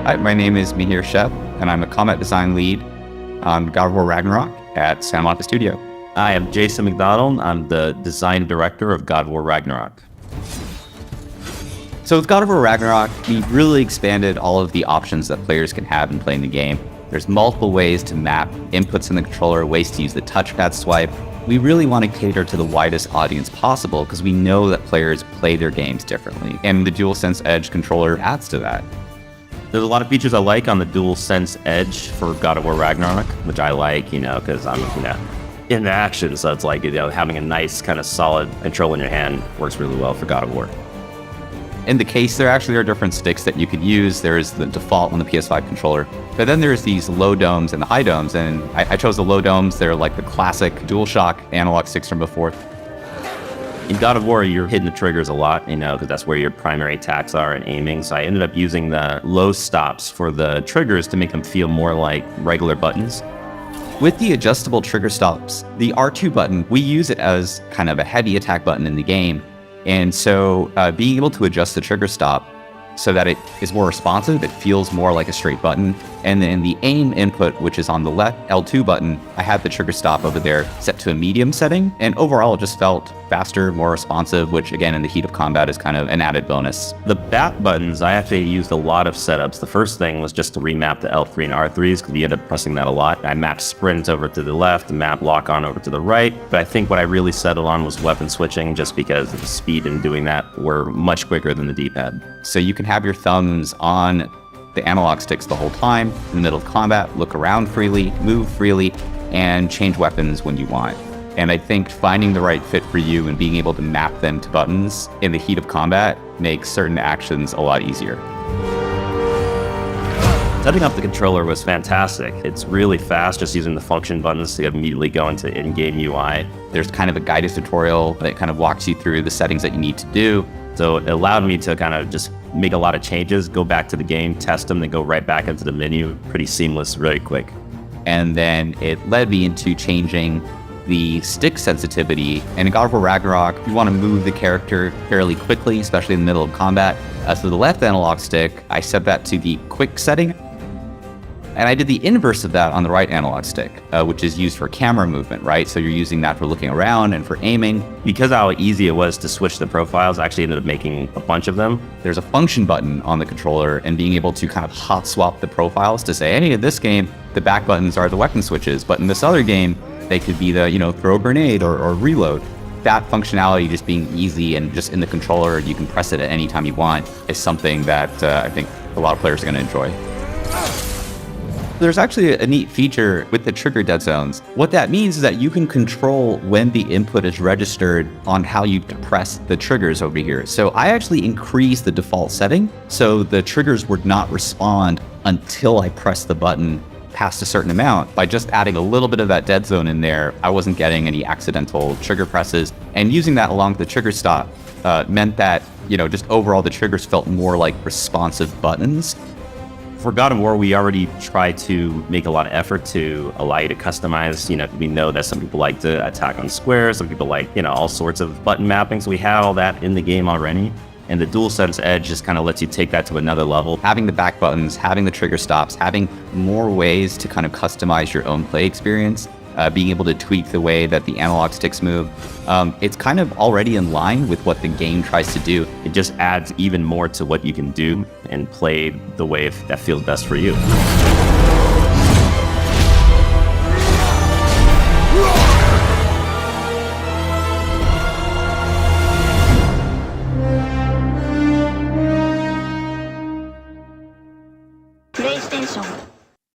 Hi, my name is Mihir Shep, and I'm a combat design lead on God of War Ragnarok at Santa Monica Studio. I am Jason McDonald. I'm the design director of God of War Ragnarok. So with God of War Ragnarok, we really expanded all of the options that players can have in playing the game. There's multiple ways to map inputs in the controller, ways to use the touchpad swipe. We really want to cater to the widest audience possible because we know that players play their games differently, and the DualSense Edge controller adds to that. There's a lot of features I like on the DualSense Edge for God of War Ragnarok, which I like, because I'm, in the action. So it's like, having a nice kind of solid control in your hand works really well for God of War. In the case, there actually are different sticks that you could use. There's the default on the PS5 controller, but then there's these low domes and the high domes, and I chose the low domes. They're like the classic DualShock analog sticks from before. In God of War, you're hitting the triggers a lot, because that's where your primary attacks are and aiming. So I ended up using the low stops for the triggers to make them feel more like regular buttons. With the adjustable trigger stops, the R2 button, we use it as kind of a heavy attack button in the game. And so being able to adjust the trigger stop so that it is more responsive, it feels more like a straight button. And then the aim input, which is on the left L2 button, I had the trigger stop over there set to a medium setting. And overall, it just felt faster, more responsive, which again, in the heat of combat is kind of an added bonus. The bat buttons, I actually used a lot of setups. The first thing was just to remap the L3 and R3s because we ended up pressing that a lot. I mapped sprint over to the left and map lock on over to the right. But I think what I really settled on was weapon switching just because the speed in doing that were much quicker than the D-pad. So you can have your thumbs on the analog sticks the whole time, in the middle of combat, look around freely, move freely, and change weapons when you want. And I think finding the right fit for you and being able to map them to buttons in the heat of combat makes certain actions a lot easier. Setting up the controller was fantastic. It's really fast just using the function buttons to immediately go into in-game UI. There's kind of a guided tutorial that kind of walks you through the settings that you need to do. So it allowed me to kind of just make a lot of changes, go back to the game, test them, then go right back into the menu. Pretty seamless, really quick. And then it led me into changing the stick sensitivity. And in God of War Ragnarok, you want to move the character fairly quickly, especially in the middle of combat. So the left analog stick, I set that to the quick setting. And I did the inverse of that on the right analog stick, which is used for camera movement, right? So you're using that for looking around and for aiming. Because how easy it was to switch the profiles, I actually ended up making a bunch of them. There's a function button on the controller, and being able to kind of hot swap the profiles to say, hey, in this game, the back buttons are the weapon switches, but in this other game, they could be the, throw a grenade or reload. That functionality just being easy and just in the controller, you can press it at any time you want, is something that I think a lot of players are going to enjoy. There's actually a neat feature with the trigger dead zones. What that means is that you can control when the input is registered on how you press the triggers over here. So I actually increased the default setting so the triggers would not respond until I press the button past a certain amount. By just adding a little bit of that dead zone in there, I wasn't getting any accidental trigger presses. And using that along with the trigger stop meant that, just overall the triggers felt more like responsive buttons. For God of War, we already try to make a lot of effort to allow you to customize. We know that some people like to attack on squares, some people like, all sorts of button mapping. So we have all that in the game already. And the DualSense Edge just kind of lets you take that to another level. Having the back buttons, having the trigger stops, having more ways to kind of customize your own play experience, being able to tweak the way that the analog sticks move. It's kind of already in line with what the game tries to do. It just adds even more to what you can do and play the way that feels best for you.